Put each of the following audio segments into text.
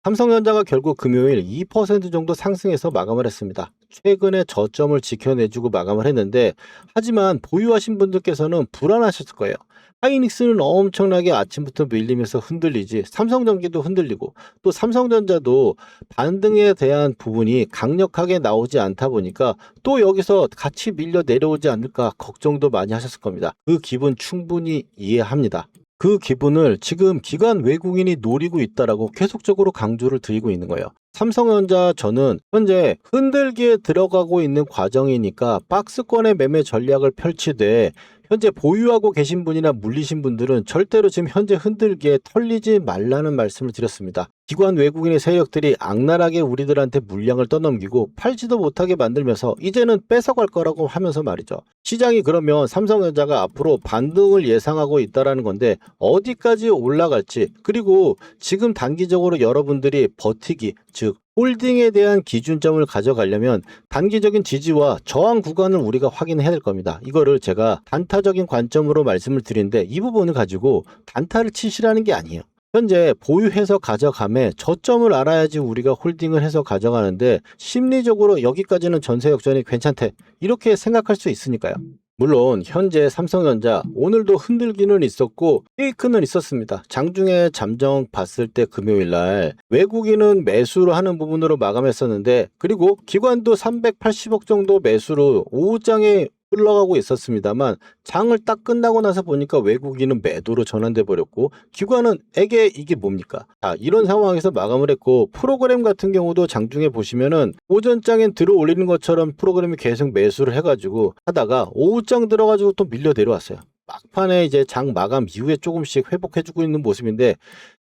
삼성전자가 결국 금요일 2% 정도 상승해서 마감을 했습니다. 최근에 저점을 지켜내주고 마감을 했는데, 하지만 보유하신 분들께서는 불안하셨을 거예요. 하이닉스는 엄청나게 아침부터 밀리면서 흔들리지, 삼성전기도 흔들리고, 또 삼성전자도 반등에 대한 부분이 강력하게 나오지 않다 보니까 또 여기서 같이 밀려 내려오지 않을까 걱정도 많이 하셨을 겁니다. 그 기분 충분히 이해합니다. 그 기분을 지금 기관 외국인이 노리고 있다라고 계속적으로 강조를 드리고 있는 거예요. 삼성전자 저는 현재 흔들기에 들어가고 있는 과정이니까 박스권의 매매 전략을 펼치되, 현재 보유하고 계신 분이나 물리신 분들은 절대로 지금 현재 흔들기에 털리지 말라는 말씀을 드렸습니다. 기관 외국인의 세력들이 악랄하게 우리들한테 물량을 떠넘기고 팔지도 못하게 만들면서 이제는 뺏어갈 거라고 하면서 말이죠. 시장이 그러면 삼성전자가 앞으로 반등을 예상하고 있다는 건데, 어디까지 올라갈지, 그리고 지금 단기적으로 여러분들이 버티기, 즉 홀딩에 대한 기준점을 가져가려면 단기적인 지지와 저항 구간을 우리가 확인해야 될 겁니다. 이거를 제가 단타적인 관점으로 말씀을 드리는데, 이 부분을 가지고 단타를 치시라는 게 아니에요. 현재 보유해서 가져감에 저점을 알아야지 우리가 홀딩을 해서 가져가는데, 심리적으로 여기까지는 전세 역전이 괜찮대, 이렇게 생각할 수 있으니까요. 물론 현재 삼성전자 오늘도 흔들기는 있었고 페이크는 있었습니다. 장중에 잠정 봤을 때 금요일날 외국인은 매수를 하는 부분으로 마감했었는데, 그리고 기관도 380억 정도 매수로 오후장에 흘러가고 있었습니다만, 장을 딱 끝나고 나서 보니까 외국인은 매도로 전환돼 버렸고 기관은 에게 이게 뭡니까? 이런 상황에서 마감을 했고, 프로그램 같은 경우도 장중에 보시면은 오전장엔 들어 올리는 것처럼 프로그램이 계속 매수를 해가지고 하다가 오후장 들어가지고 또 밀려 내려왔어요. 막판에 이제 장 마감 이후에 조금씩 회복해주고 있는 모습인데,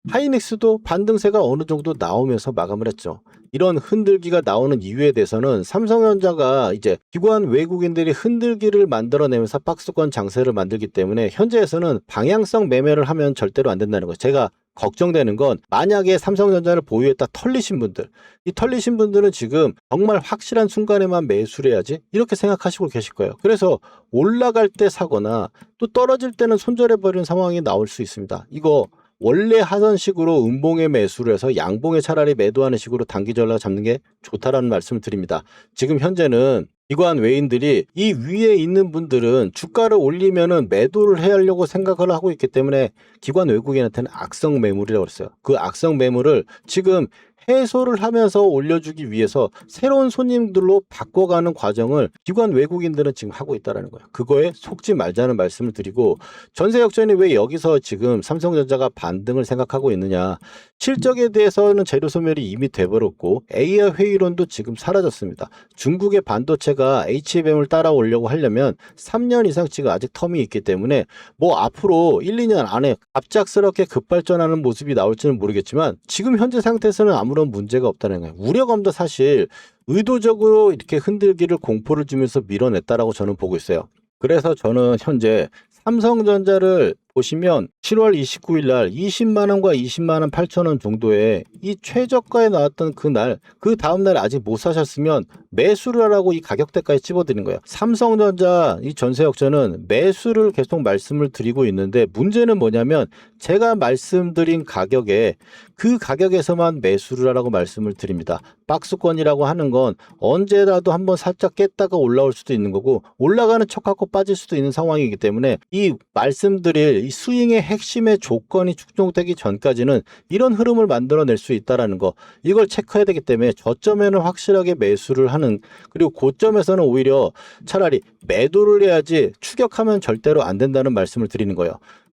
하이닉스도 반등세가 어느 정도 나오면서 마감을 했죠. 이런 흔들기가 나오는 이유에 대해서는 삼성전자가 이제 기관 외국인들이 흔들기를 만들어내면서 박스권 장세를 만들기 때문에 현재에서는 방향성 매매를 하면 절대로 안 된다는 거예요. 제가 걱정되는 건, 만약에 삼성전자를 보유했다 털리신 분들, 이 털리신 분들은 지금 정말 확실한 순간에만 매수를 해야지 이렇게 생각하시고 계실 거예요. 그래서 올라갈 때 사거나 또 떨어질 때는 손절해버리는 상황이 나올 수 있습니다. 이거 원래 하던 식으로 음봉에 매수를 해서 양봉에 차라리 매도하는 식으로 단기 전략 잡는 게 좋다라는 말씀을 드립니다. 지금 현재는 기관 외인들이 이 위에 있는 분들은 주가를 올리면은 매도를 해야 하려고 생각을 하고 있기 때문에 기관 외국인한테는 악성 매물이라고 했어요. 그 악성 매물을 지금 해소를 하면서 올려주기 위해서 새로운 손님들로 바꿔가는 과정을 기관 외국인들은 지금 하고 있다는 거예요. 그거에 속지 말자는 말씀을 드리고, 전세 역전이 왜 여기서 지금 삼성전자가 반등을 생각하고 있느냐, 실적에 대해서는 재료 소멸이 이미 돼버렸고 AI 회의론도 지금 사라졌습니다. 중국의 반도체가 HBM을 따라오려고 하려면 3년 이상 지금 아직 텀이 있기 때문에 뭐 앞으로 1, 2년 안에 갑작스럽게 급발전하는 모습이 나올지는 모르겠지만, 지금 현재 상태에서는 아무런 문제가 없다는 거예요. 우려감도 사실 의도적으로 이렇게 흔들기를 공포를 주면서 밀어냈다라고 저는 보고 있어요. 그래서 저는 현재 삼성전자를 보시면 7월 29일 날 20만 원과 20만 원 8천 원 정도의 이 최저가에 나왔던 그날, 그 다음날 아직 못 사셨으면 매수를 하라고 이 가격대까지 찝어드린 거예요. 삼성전자 이 전세 역전은 매수를 계속 말씀을 드리고 있는데, 문제는 뭐냐면 제가 말씀드린 가격에, 그 가격에서만 매수를 하라고 말씀을 드립니다. 박스권이라고 하는 건 언제라도 한번 살짝 깼다가 올라올 수도 있는 거고, 올라가는 척하고 빠질 수도 있는 상황이기 때문에 이 말씀드릴 이 스윙의 핵심의 조건이 충족되기 전까지는 이런 흐름을 만들어낼 수 있다는 거, 이걸 체크해야 되기 때문에 저점에는 확실하게 매수를 하는, 그리고 고점에서는 오히려 차라리 매도를 해야지 추격하면 절대로 안 된다는 말씀을 드리는 거예요.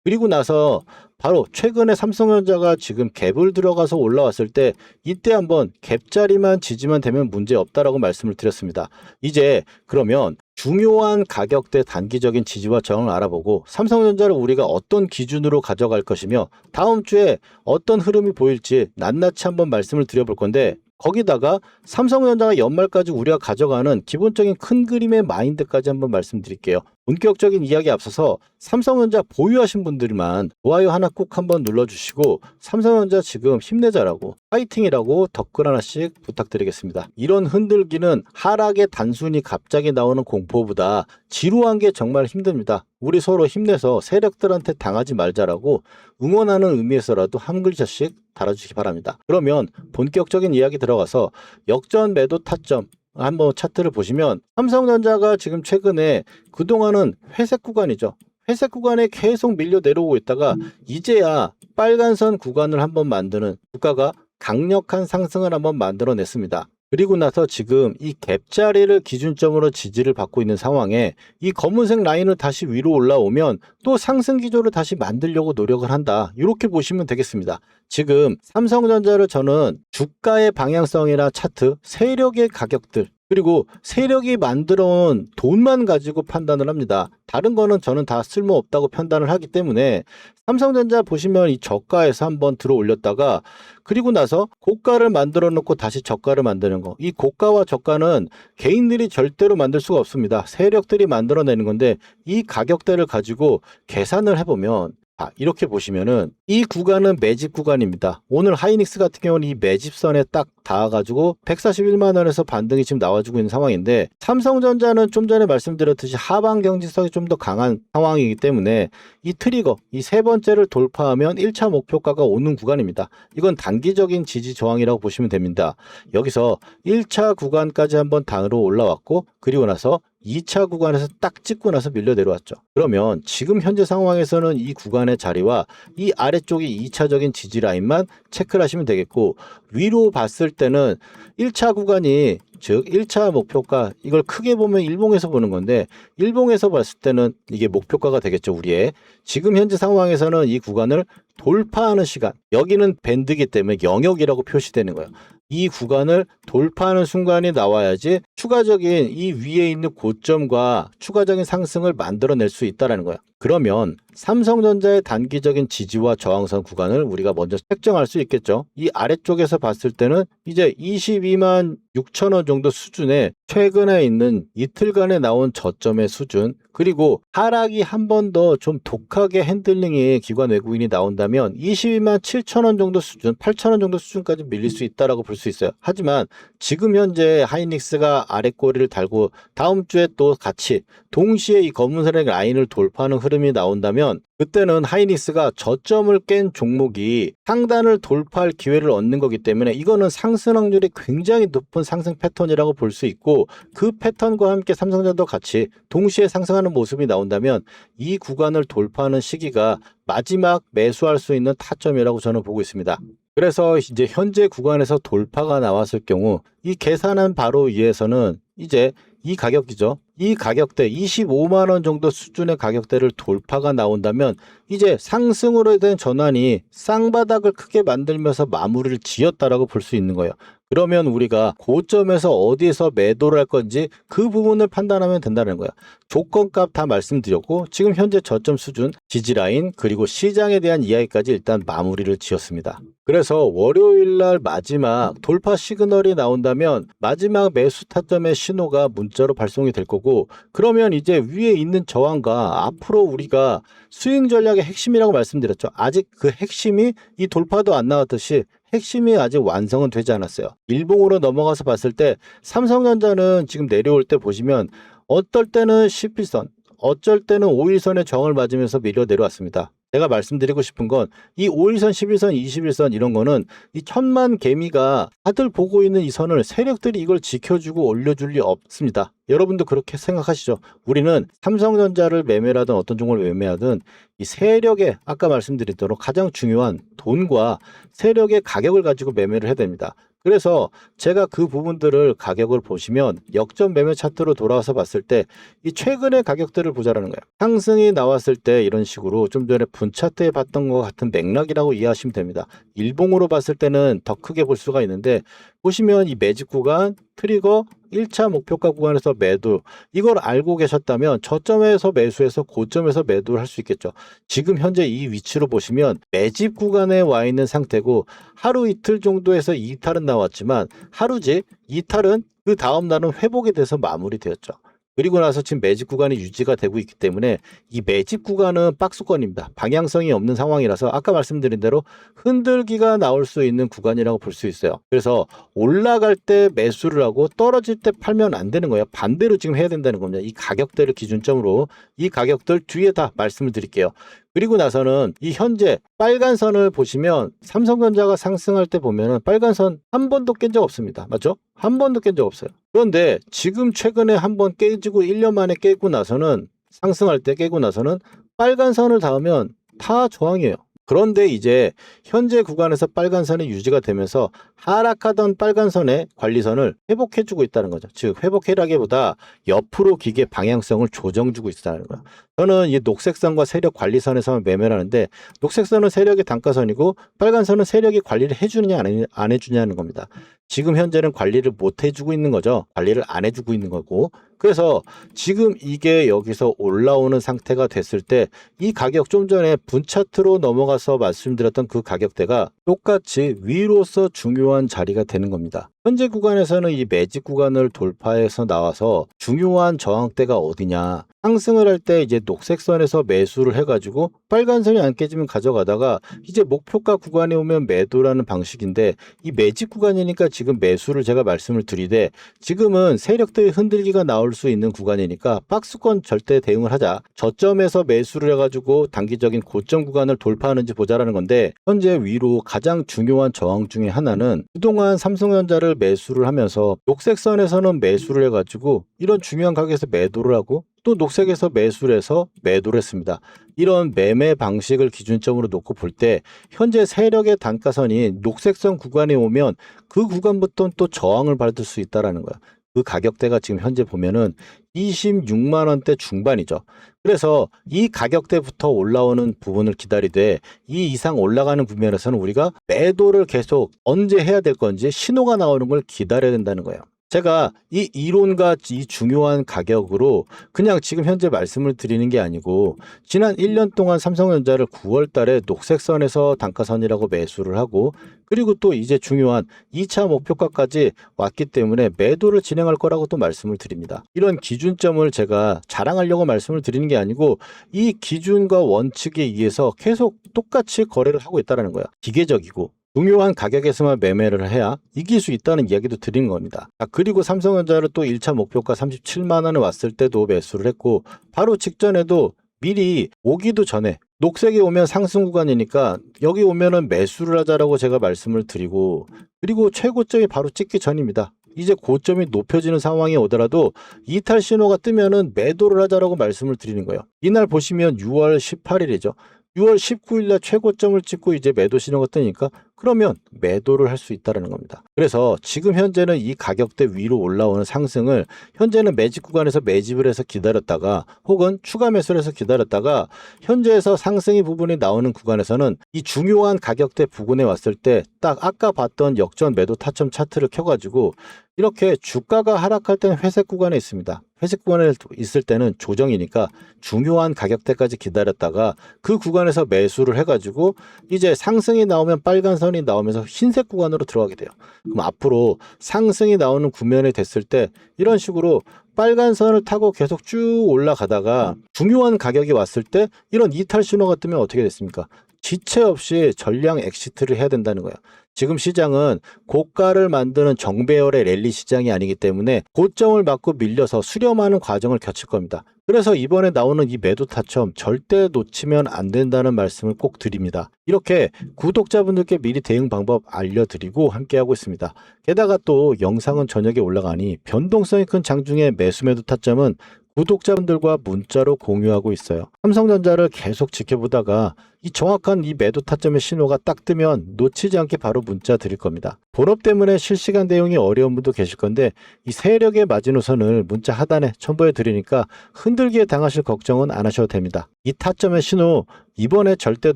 그리고 나서 바로 최근에 삼성전자가 지금 갭을 들어가서 올라왔을 때, 이때 한번 갭자리만 지지만 되면 문제 없다라고 말씀을 드렸습니다. 이제 그러면 중요한 가격대 단기적인 지지와 저항을 알아보고 삼성전자를 우리가 어떤 기준으로 가져갈 것이며 다음 주에 어떤 흐름이 보일지 낱낱이 한번 말씀을 드려볼 건데, 거기다가 삼성전자가 연말까지 우리가 가져가는 기본적인 큰 그림의 마인드까지 한번 말씀드릴게요. 본격적인 이야기에 앞서서 삼성전자 보유하신 분들만 좋아요 하나 꼭 한번 눌러주시고 삼성전자 지금 힘내자라고 파이팅이라고 댓글 하나씩 부탁드리겠습니다. 이런 흔들기는 하락에 단순히 갑자기 나오는 공포보다 지루한 게 정말 힘듭니다. 우리 서로 힘내서 세력들한테 당하지 말자라고 응원하는 의미에서라도 한 글자씩 달아주시기 바랍니다. 그러면 본격적인 이야기 들어가서 역전 매도 타점 한번 차트를 보시면 삼성전자가 지금 최근에 그동안은 회색 구간이죠. 회색 구간에 계속 밀려 내려오고 있다가 이제야 빨간선 구간을 한번 만드는 주가가 강력한 상승을 한번 만들어냈습니다. 그리고 나서 지금 이 갭자리를 기준점으로 지지를 받고 있는 상황에 이 검은색 라인을 다시 위로 올라오면 또 상승 기조를 다시 만들려고 노력을 한다. 이렇게 보시면 되겠습니다. 지금 삼성전자를 저는 주가의 방향성이나 차트, 세력의 가격들 그리고 세력이 만들어온 돈만 가지고 판단을 합니다. 다른 거는 저는 다 쓸모없다고 판단을 하기 때문에 삼성전자 보시면 이 저가에서 한번 들어 올렸다가 그리고 나서 고가를 만들어 놓고 다시 저가를 만드는 거. 이 고가와 저가는 개인들이 절대로 만들 수가 없습니다. 세력들이 만들어내는 건데 이 가격대를 가지고 계산을 해보면 이렇게 보시면은 이 구간은 매집 구간입니다. 오늘 하이닉스 같은 경우는 이 매집선에 딱 닿아가지고 141만 원에서 반등이 지금 나와주고 있는 상황인데 삼성전자는 좀 전에 말씀드렸듯이 하방 경직성이 좀 더 강한 상황이기 때문에 이 트리거, 이 세 번째를 돌파하면 1차 목표가가 오는 구간입니다. 이건 단기적인 지지 저항이라고 보시면 됩니다. 여기서 1차 구간까지 한번 단으로 올라왔고 그리고 나서 2차 구간에서 딱 찍고 나서 밀려 내려왔죠. 그러면 지금 현재 상황에서는 이 구간의 자리와 이 아래쪽이 2차적인 지지 라인만 체크를 하시면 되겠고 위로 봤을 때는 1차 구간이 즉 1차 목표가 이걸 크게 보면 일봉에서 보는 건데 일봉에서 봤을 때는 이게 목표가가 되겠죠. 우리의 지금 현재 상황에서는 이 구간을 돌파하는 시간 여기는 밴드이기 때문에 영역이라고 표시되는 거예요. 이 구간을 돌파하는 순간이 나와야지 추가적인 이 위에 있는 고점과 추가적인 상승을 만들어낼 수 있다는 거예요. 그러면 삼성전자의 단기적인 지지와 저항선 구간을 우리가 먼저 책정할 수 있겠죠. 이 아래쪽에서 봤을 때는 이제 22만 6천 원 정도 수준에 최근에 있는 이틀간에 나온 저점의 수준 그리고 하락이 한 번 더 좀 독하게 핸들링이 기관 외국인이 나온다면 22만 7천 원 정도 수준, 8천 원 정도 수준까지 밀릴 수 있다라고 볼 수 있어요. 하지만 지금 현재 하이닉스가 아래 꼬리를 달고 다음 주에 또 같이 동시에 이 검은색 라인을 돌파하는 흐름이 나온다면 그때는 하이닉스가 저점을 깬 종목이 상단을 돌파할 기회를 얻는 거기 때문에 이거는 상승 확률이 굉장히 높은 상승 패턴이라고 볼 수 있고 그 패턴과 함께 삼성전자도 같이 동시에 상승하는 모습이 나온다면 이 구간을 돌파하는 시기가 마지막 매수할 수 있는 타점이라고 저는 보고 있습니다. 그래서 이제 현재 구간에서 돌파가 나왔을 경우 이 계산한 바로 위에서는 이제 이 가격이죠. 이 가격대 25만 원 정도 수준의 가격대를 돌파가 나온다면 이제 상승으로 된 전환이 쌍바닥을 크게 만들면서 마무리를 지었다라고 볼 수 있는 거예요. 그러면 우리가 고점에서 어디에서 매도를 할 건지 그 부분을 판단하면 된다는 거야. 조건값 다 말씀드렸고 지금 현재 저점 수준, 지지라인 그리고 시장에 대한 이야기까지 일단 마무리를 지었습니다. 그래서 월요일날 마지막 돌파 시그널이 나온다면 마지막 매수 타점의 신호가 문자로 발송이 될 거고 그러면 이제 위에 있는 저항과 앞으로 우리가 스윙 전략의 핵심이라고 말씀드렸죠. 아직 그 핵심이 이 돌파도 안 나왔듯이 핵심이 아직 완성은 되지 않았어요. 일봉으로 넘어가서 봤을 때 삼성전자는 지금 내려올 때 보시면 어떨 때는 11선, 어쩔 때는 5일선의 저항을 맞으면서 밀려 내려왔습니다. 제가 말씀드리고 싶은 건 이 5일선, 11선, 21선 이런 거는 이 천만 개미가 다들 보고 있는 이 선을 세력들이 이걸 지켜주고 올려줄 리 없습니다. 여러분도 그렇게 생각하시죠? 우리는 삼성전자를 매매하든 어떤 종목을 매매하든 이 세력의 아까 말씀드렸도록 가장 중요한 돈과 세력의 가격을 가지고 매매를 해야 됩니다. 그래서 제가 그 부분들을 가격을 보시면 역전 매매 차트로 돌아와서 봤을 때 이 최근의 가격들을 보자라는 거예요. 상승이 나왔을 때 이런 식으로 좀 전에 분차트에 봤던 것 같은 맥락이라고 이해하시면 됩니다. 일봉으로 봤을 때는 더 크게 볼 수가 있는데 보시면 이 매집 구간, 트리거, 1차 목표가 구간에서 매도 이걸 알고 계셨다면 저점에서 매수해서 고점에서 매도를 할 수 있겠죠. 지금 현재 이 위치로 보시면 매집 구간에 와 있는 상태고 하루 이틀 정도에서 이탈은 나왔지만 하루지 이탈은 그 다음 날은 회복이 돼서 마무리되었죠. 그리고 나서 지금 매집 구간이 유지가 되고 있기 때문에 이 매집 구간은 박스권입니다. 방향성이 없는 상황이라서 아까 말씀드린 대로 흔들기가 나올 수 있는 구간이라고 볼 수 있어요. 그래서 올라갈 때 매수를 하고 떨어질 때 팔면 안 되는 거예요. 반대로 지금 해야 된다는 겁니다. 이 가격대를 기준점으로 이 가격들 뒤에 다 말씀을 드릴게요. 그리고 나서는 이 현재 빨간 선을 보시면 삼성전자가 상승할 때 보면은 빨간 선 한 번도 깬 적 없습니다. 맞죠? 한 번도 깬 적 없어요. 그런데 지금 최근에 한 번 깨지고 1년 만에 깨고 나서는 상승할 때 깨고 나서는 빨간 선을 닿으면 다 저항이에요. 그런데 이제 현재 구간에서 빨간 선이 유지가 되면서 하락하던 빨간 선의 관리선을 회복해주고 있다는 거죠. 즉 회복해라기보다 옆으로 기계 방향성을 조정주고 있다는 거예요. 저는 이 녹색선과 세력 관리선에서만 매매를 하는데 녹색선은 세력의 단가선이고 빨간 선은 세력이 관리를 해주느냐 안 해주냐는 겁니다. 지금 현재는 관리를 못 해주고 있는 거죠. 관리를 안 해주고 있는 거고. 그래서 지금 이게 여기서 올라오는 상태가 됐을 때 이 가격 좀 전에 분차트로 넘어가서 말씀드렸던 그 가격대가 똑같이 위로서 중요한 자리가 되는 겁니다. 현재 구간에서는 이 매집 구간을 돌파해서 나와서 중요한 저항대가 어디냐. 상승을 할 때 이제 녹색선에서 매수를 해가지고 빨간 선이 안 깨지면 가져가다가 이제 목표가 구간에 오면 매도라는 방식인데 이 매집 구간이니까 지금 매수를 제가 말씀을 드리되 지금은 세력들의 흔들기가 나올 수 있는 구간이니까 박스권 절대 대응을 하자. 저점에서 매수를 해가지고 단기적인 고점 구간을 돌파하는지 보자라는 건데 현재 위로 가장 중요한 저항 중에 하나는 그동안 삼성전자를 매수를 하면서 녹색선에서는 매수를 해가지고 이런 중요한 가격에서 매도를 하고 또 녹색에서 매수를 해서 매도를 했습니다. 이런 매매 방식을 기준점으로 놓고 볼 때 현재 세력의 단가선이 녹색선 구간에 오면 그 구간부터는 또 저항을 받을 수 있다는 거야. 그 가격대가 지금 현재 보면은 26만 원대 중반이죠. 그래서 이 가격대부터 올라오는 부분을 기다리되 이 이상 올라가는 부분에서는 우리가 매도를 계속 언제 해야 될 건지 신호가 나오는 걸 기다려야 된다는 거예요. 제가 이 이론과 이 중요한 가격으로 그냥 지금 현재 말씀을 드리는 게 아니고 지난 1년 동안 삼성전자를 9월 달에 녹색선에서 단가선이라고 매수를 하고 그리고 또 이제 중요한 2차 목표가까지 왔기 때문에 매도를 진행할 거라고 또 말씀을 드립니다. 이런 기준점을 제가 자랑하려고 말씀을 드리는 게 아니고 이 기준과 원칙에 의해서 계속 똑같이 거래를 하고 있다는 거야. 기계적이고 중요한 가격에서만 매매를 해야 이길 수 있다는 이야기도 드린 겁니다. 그리고 삼성전자를 또 1차 목표가 37만 원에 왔을 때도 매수를 했고 바로 직전에도 미리 오기도 전에 녹색이 오면 상승 구간이니까 여기 오면은 매수를 하자라고 제가 말씀을 드리고 그리고 최고점이 바로 찍기 전입니다. 이제 고점이 높여지는 상황이 오더라도 이탈 신호가 뜨면은 매도를 하자라고 말씀을 드리는 거예요. 이날 보시면 6월 18일이죠. 6월 19일 날 최고점을 찍고 이제 매도 신호가 뜨니까 그러면 매도를 할 수 있다는 겁니다. 그래서 지금 현재는 이 가격대 위로 올라오는 상승을 현재는 매집 구간에서 매집을 해서 기다렸다가 혹은 추가 매수를 해서 기다렸다가 현재에서 상승의 부분이 나오는 구간에서는 이 중요한 가격대 부근에 왔을 때 딱 아까 봤던 역전 매도 타점 차트를 켜가지고 이렇게 주가가 하락할 때는 회색 구간에 있습니다. 회색 구간에 있을 때는 조정이니까 중요한 가격대까지 기다렸다가 그 구간에서 매수를 해가지고 이제 상승이 나오면 빨간 선이 나오면서 흰색 구간으로 들어가게 돼요. 그럼 앞으로 상승이 나오는 구간이 됐을 때 이런 식으로 빨간 선을 타고 계속 쭉 올라가다가 중요한 가격이 왔을 때 이런 이탈 신호가 뜨면 어떻게 됐습니까? 지체 없이 전량 엑시트를 해야 된다는 거예요. 지금 시장은 고가를 만드는 정배열의 랠리 시장이 아니기 때문에 고점을 맞고 밀려서 수렴하는 과정을 거칠 겁니다. 그래서 이번에 나오는 이 매도 타점 절대 놓치면 안 된다는 말씀을 꼭 드립니다. 이렇게 구독자분들께 미리 대응 방법 알려드리고 함께하고 있습니다. 게다가 또 영상은 저녁에 올라가니 변동성이 큰 장중의 매수 매도 타점은 구독자분들과 문자로 공유하고 있어요. 삼성전자를 계속 지켜보다가 이 정확한 이 매도 타점의 신호가 딱 뜨면 놓치지 않게 바로 문자 드릴 겁니다. 본업 때문에 실시간 대응이 어려운 분도 계실 건데 이 세력의 마지노선을 문자 하단에 첨부해 드리니까 흔들기에 당하실 걱정은 안 하셔도 됩니다. 이 타점의 신호 이번에 절대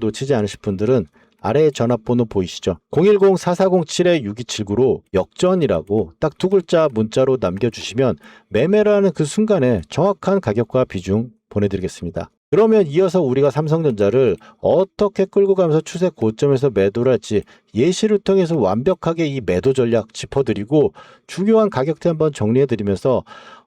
놓치지 않으실 분들은 아래에 전화번호 보이시죠? 010-4407-6279로 역전이라고 딱 두 글자 문자로 남겨주시면 매매를 하는 그 순간에 정확한 가격과 비중 보내드리겠습니다. 그러면 이어서 우리가 삼성전자를 어떻게 끌고 가면서 추세 고점에서 매도를 할지 예시를 통해서 완벽하게 이 매도 전략 짚어드리고 중요한 가격대 한번 정리해드리면서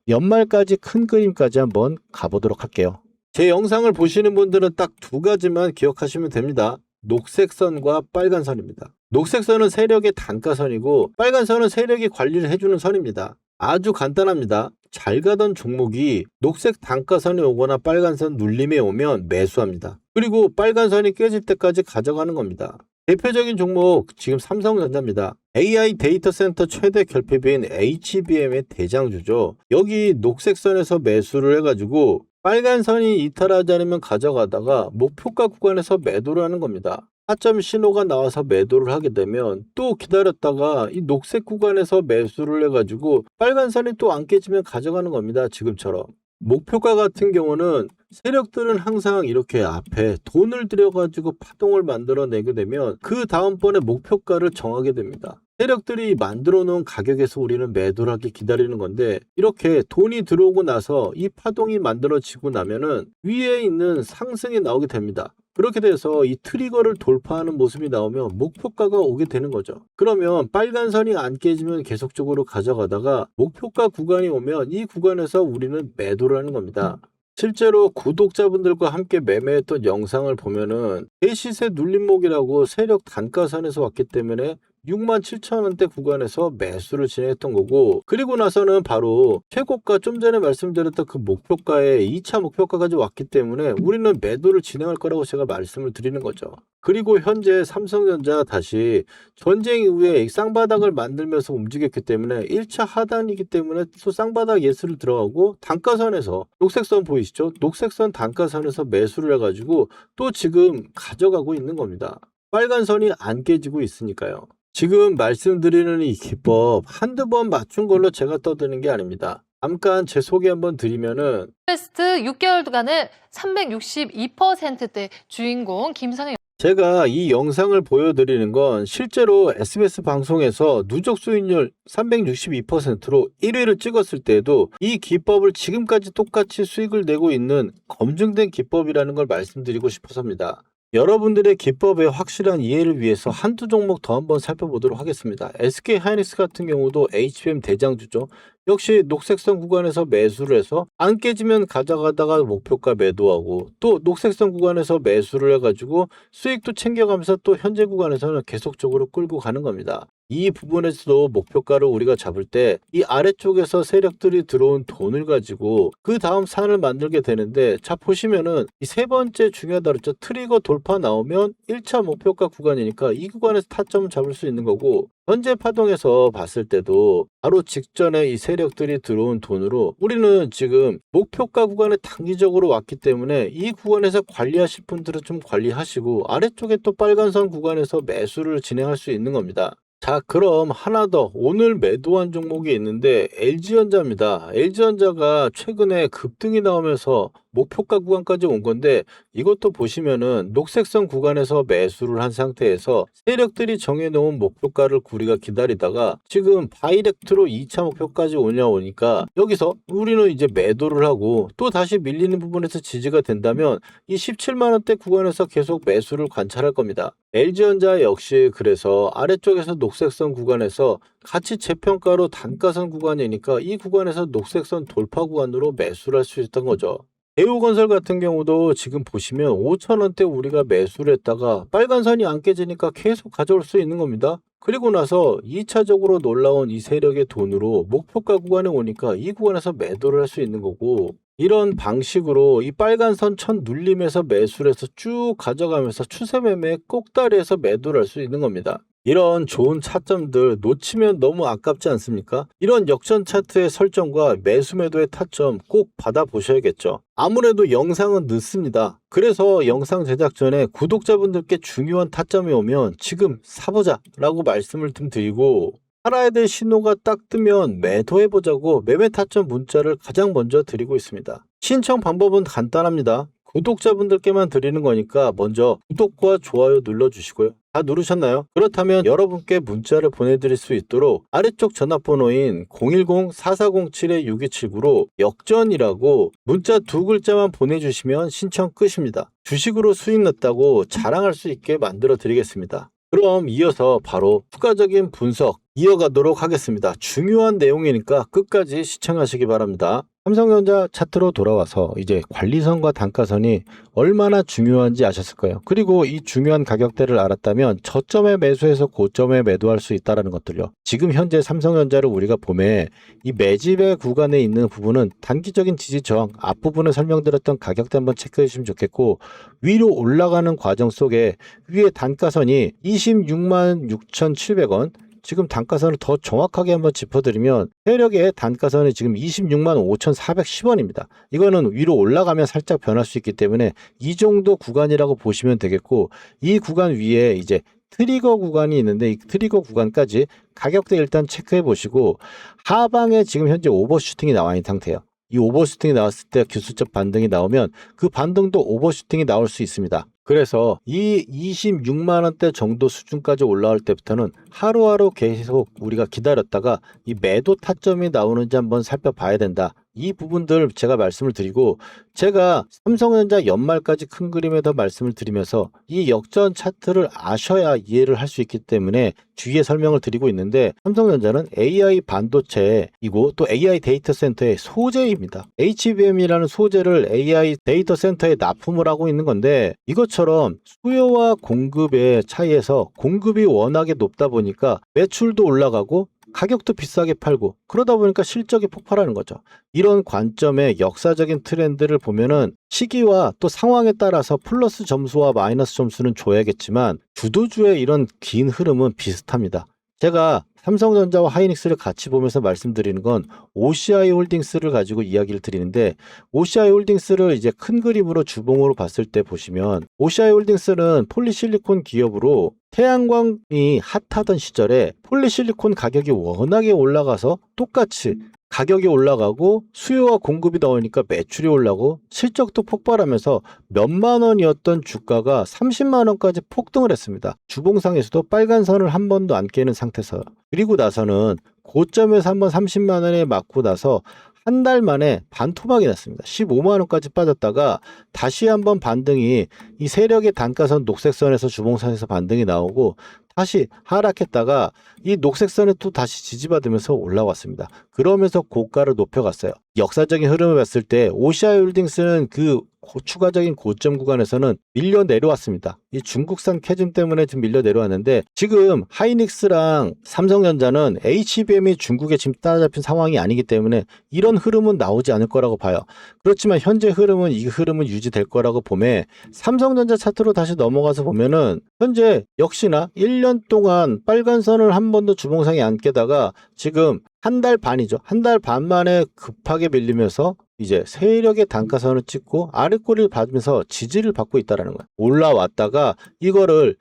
연말까지 큰 그림까지 한번 가보도록 할게요. 제 영상을 보시는 분들은 딱 두 가지만 기억하시면 됩니다. 녹색 선과 빨간 선입니다. 녹색 선은 세력의 단가선이고 빨간 선은 세력이 관리를 해주는 선입니다. 아주 간단합니다. 잘 가던 종목이 녹색 단가선이 오거나 빨간 선 눌림에 오면 매수합니다. 그리고 빨간 선이 깨질 때까지 가져가는 겁니다. 대표적인 종목 지금 삼성전자입니다. AI 데이터 센터 최대 결핍인 HBM의 대장주죠. 여기 녹색 선에서 매수를 해가지고 빨간 선이 이탈하지 않으면 가져가다가 목표가 구간에서 매도를 하는 겁니다. 타점 신호가 나와서 매도를 하게 되면 또 기다렸다가 이 녹색 구간에서 매수를 해가지고 빨간 선이 또 안 깨지면 가져가는 겁니다. 지금처럼. 목표가 같은 경우는 세력들은 항상 이렇게 앞에 돈을 들여가지고 파동을 만들어내게 되면 그 다음번에 목표가를 정하게 됩니다. 세력들이 만들어 놓은 가격에서 우리는 매도를 하기 기다리는 건데 이렇게 돈이 들어오고 나서 이 파동이 만들어지고 나면은 위에 있는 상승이 나오게 됩니다. 그렇게 돼서 이 트리거를 돌파하는 모습이 나오면 목표가가 오게 되는 거죠. 그러면 빨간 선이 안 깨지면 계속적으로 가져가다가 목표가 구간이 오면 이 구간에서 우리는 매도를 하는 겁니다. 실제로 구독자분들과 함께 매매했던 영상을 보면은 대시세 눌림목이라고 세력 단가선에서 왔기 때문에 67,000원대 구간에서 매수를 진행했던 거고 그리고 나서는 바로 최고가 좀 전에 말씀드렸던 그 목표가에 2차 목표가까지 왔기 때문에 우리는 매도를 진행할 거라고 제가 말씀을 드리는 거죠. 그리고 현재 삼성전자 다시 전쟁 이후에 쌍바닥을 만들면서 움직였기 때문에 1차 하단이기 때문에 또 쌍바닥 예수를 들어가고 단가선에서 녹색선 보이시죠? 녹색선 단가선에서 매수를 해가지고 또 지금 가져가고 있는 겁니다. 빨간 선이 안 깨지고 있으니까요. 지금 말씀드리는 이 기법 한두 번 맞춘 걸로 제가 떠드는 게 아닙니다. 잠깐 제 소개 한번 드리면은 베스트 6개월간을 362%대 주인공 김선영. 제가 이 영상을 보여드리는 건 실제로 SBS 방송에서 누적 수익률 362%로 1위를 찍었을 때도 이 기법을 지금까지 똑같이 수익을 내고 있는 검증된 기법이라는 걸 말씀드리고 싶어서입니다. 여러분들의 기법의 확실한 이해를 위해서 한두 종목 더 한번 살펴보도록 하겠습니다. SK하이닉스 같은 경우도 HBM 대장주죠. 역시 녹색선 구간에서 매수를 해서 안 깨지면 가져가다가 목표가 매도하고 또 녹색선 구간에서 매수를 해가지고 수익도 챙겨가면서 또 현재 구간에서는 계속적으로 끌고 가는 겁니다. 이 부분에서도 목표가를 우리가 잡을 때 이 아래쪽에서 세력들이 들어온 돈을 가지고 그 다음 산을 만들게 되는데 자 보시면은 이 세 번째 중요하다 그랬죠. 트리거 돌파 나오면 1차 목표가 구간이니까 이 구간에서 타점을 잡을 수 있는 거고 현재 파동에서 봤을 때도 바로 직전에 이 세력들이 들어온 돈으로 우리는 지금 목표가 구간에 단기적으로 왔기 때문에 이 구간에서 관리하실 분들은 좀 관리하시고 아래쪽에 또 빨간선 구간에서 매수를 진행할 수 있는 겁니다. 자, 그럼 하나 더 오늘 매도한 종목이 있는데 LG전자입니다. LG전자가 최근에 급등이 나오면서 목표가 구간까지 온 건데 이것도 보시면은 녹색선 구간에서 매수를 한 상태에서 세력들이 정해놓은 목표가를 우리가 기다리다가 지금 바이렉트로 2차 목표까지 오니까 여기서 우리는 이제 매도를 하고 또 다시 밀리는 부분에서 지지가 된다면 이 17만원대 구간에서 계속 매수를 관찰할 겁니다. LG전자 역시 그래서 아래쪽에서 녹색선 구간에서 같이 재평가로 단가선 구간이니까 이 구간에서 녹색선 돌파 구간으로 매수를 할 수 있었던 거죠. 대우건설 같은 경우도 지금 보시면 5,000원대 우리가 매수를 했다가 빨간 선이 안 깨지니까 계속 가져올 수 있는 겁니다. 그리고 나서 2차적으로 놀라운 이 세력의 돈으로 목표가 구간에 오니까 이 구간에서 매도를 할 수 있는 거고 이런 방식으로 이 빨간 선 천 눌림에서 매수를 해서 쭉 가져가면서 추세 매매 꼭다리에서 매도를 할 수 있는 겁니다. 이런 좋은 차점들 놓치면 너무 아깝지 않습니까? 이런 역전 차트의 설정과 매수 매도의 타점 꼭 받아보셔야겠죠. 아무래도 영상은 늦습니다. 그래서 영상 제작 전에 구독자분들께 중요한 타점이 오면 지금 사보자 라고 말씀을 좀 드리고 살아야 될 신호가 딱 뜨면 매도해보자고 매매 타점 문자를 가장 먼저 드리고 있습니다. 신청 방법은 간단합니다. 구독자분들께만 드리는 거니까 먼저 구독과 좋아요 눌러주시고요. 다 누르셨나요? 그렇다면 여러분께 문자를 보내드릴 수 있도록 아래쪽 전화번호인 010-4407-6279로 역전이라고 문자 두 글자만 보내주시면 신청 끝입니다. 주식으로 수익 났다고 자랑할 수 있게 만들어 드리겠습니다. 그럼 이어서 바로 추가적인 분석 이어가도록 하겠습니다. 중요한 내용이니까 끝까지 시청하시기 바랍니다. 삼성전자 차트로 돌아와서 이제 관리선과 단가선이 얼마나 중요한지 아셨을 거예요. 그리고 이 중요한 가격대를 알았다면 저점에 매수해서 고점에 매도할 수 있다는 것들요. 지금 현재 삼성전자를 우리가 보면 이 매집의 구간에 있는 부분은 단기적인 지지 저항 앞부분에 설명드렸던 가격대 한번 체크해 주시면 좋겠고, 위로 올라가는 과정 속에 위에 단가선이 26만 6,700원, 지금 단가선을 더 정확하게 한번 짚어드리면 세력의 단가선이 지금 26만 5,410원입니다. 이거는 위로 올라가면 살짝 변할 수 있기 때문에 이 정도 구간이라고 보시면 되겠고, 이 구간 위에 이제 트리거 구간이 있는데 이 트리거 구간까지 가격대 일단 체크해 보시고, 하방에 지금 현재 오버슈팅이 나와 있는 상태예요. 이 오버슈팅이 나왔을 때 기술적 반등이 나오면 그 반등도 오버슈팅이 나올 수 있습니다. 그래서 이 26만 원대 정도 수준까지 올라올 때부터는 하루하루 계속 우리가 기다렸다가 이 매도 타점이 나오는지 한번 살펴봐야 된다. 이 부분들 제가 말씀을 드리고, 제가 삼성전자 연말까지 큰 그림에서 말씀을 드리면서 이 역전 차트를 아셔야 이해를 할 수 있기 때문에 뒤에 설명을 드리고 있는데, 삼성전자는 AI 반도체이고 또 AI 데이터 센터의 소재입니다. HBM이라는 소재를 AI 데이터 센터에 납품을 하고 있는 건데, 이것처럼 수요와 공급의 차이에서 공급이 워낙에 높다 보니까 매출도 올라가고 가격도 비싸게 팔고, 그러다 보니까 실적이 폭발하는 거죠. 이런 관점의 역사적인 트렌드를 보면은 시기와 또 상황에 따라서 플러스 점수와 마이너스 점수는 줘야겠지만 주도주의 이런 긴 흐름은 비슷합니다. 제가 삼성전자와 하이닉스를 같이 보면서 말씀드리는 건 OCI 홀딩스를 가지고 이야기를 드리는데, OCI 홀딩스를 이제 큰 그림으로 주봉으로 봤을 때 보시면 OCI 홀딩스는 폴리실리콘 기업으로 태양광이 핫하던 시절에 폴리실리콘 가격이 워낙에 올라가서 똑같이 가격이 올라가고 수요와 공급이 나오니까 매출이 올라가고 실적도 폭발하면서 몇만 원이었던 주가가 30만 원까지 폭등을 했습니다. 주봉상에서도 빨간 선을 한 번도 안 깨는 상태에서. 그리고 나서는 고점에서 한번 30만 원에 맞고 나서 한 달 만에 반토막이 났습니다. 15만 원까지 빠졌다가 다시 한번 반등이, 이 세력의 단가선 녹색선에서 주봉선에서 반등이 나오고 다시 하락했다가 이 녹색선에 또 다시 지지받으면서 올라왔습니다. 그러면서 고가를 높여갔어요. 역사적인 흐름을 봤을 때 OCI 홀딩스는 그 추가적인 고점 구간에서는 밀려 내려왔습니다. 이 중국산 캐즘 때문에 좀 밀려 내려왔는데, 지금 하이닉스랑 삼성전자는 HBM이 중국에 지금 따라잡힌 상황이 아니기 때문에 이런 흐름은 나오지 않을 거라고 봐요. 그렇지만 현재 흐름은 이 흐름은 유지될 거라고 보면, 삼성전자 차트로 다시 넘어가서 보면은 현재 역시나 1년 동안 빨간 선을 한 번도 주봉상에 안 깨다가 지금 한 달 반이죠. 한 달 반 만에 급하게 밀리면서 이제 세력의 단가선을 찍고 아랫꼬리를 받으면서 지지를 받고 있다는 거예요. 올라왔다가 이거를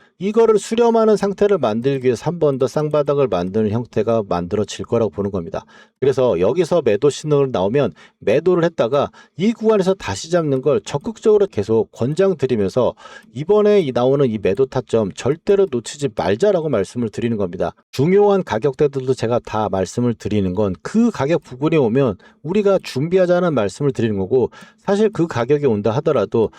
수렴하는 상태를 만들기 위해서 한 번 더 쌍바닥을 만드는 형태가 만들어질 거라고 보는 겁니다. 그래서 여기서 매도 신호를 나오면 매도를 했다가 이 구간에서 다시 잡는 걸 적극적으로 계속 권장드리면서 이번에 나오는 이 매도 타점 절대로 놓치지 말자라고 말씀을 드리는 겁니다. 중요한 가격대들도 제가 다 말씀을 드리는 건 그 가격 부분에 오면 우리가 준비하자는 말씀을 드리는 거고, 사실 그 가격이 온다 하더라도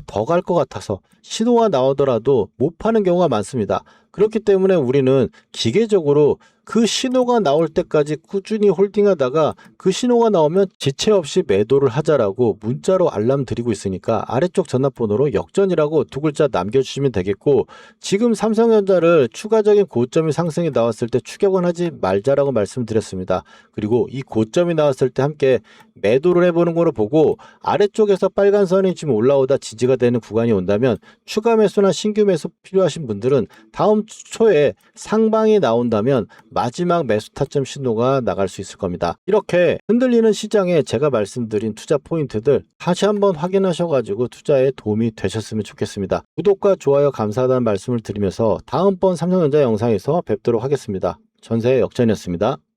더 갈 것 같아서 신호가 나오더라도 못 파는 경우가 많습니다. 그렇기 때문에 우리는 기계적으로 그 신호가 나올 때까지 꾸준히 홀딩하다가 그 신호가 나오면 지체 없이 매도를 하자라고 문자로 알람 드리고 있으니까 아래쪽 전화번호로 역전이라고 두 글자 남겨주시면 되겠고, 지금 삼성전자를 추가적인 고점이 상승이 나왔을 때 추격은 하지 말자라고 말씀드렸습니다. 그리고 이 고점이 나왔을 때 함께 매도를 해보는 거로 보고, 아래쪽에서 빨간 선이 지금 올라오다 지지가 되는 구간이 온다면 추가 매수나 신규 매수 필요하신 분들은 다음 주 초에 상방이 나온다면 마지막 매수 타점 신호가 나갈 수 있을 겁니다. 이렇게 흔들리는 시장에 제가 말씀드린 투자 포인트들 다시 한번 확인하셔가지고 투자에 도움이 되셨으면 좋겠습니다. 구독과 좋아요 감사하다는 말씀을 드리면서 다음번 삼성전자 영상에서 뵙도록 하겠습니다. 전세의 역전이었습니다.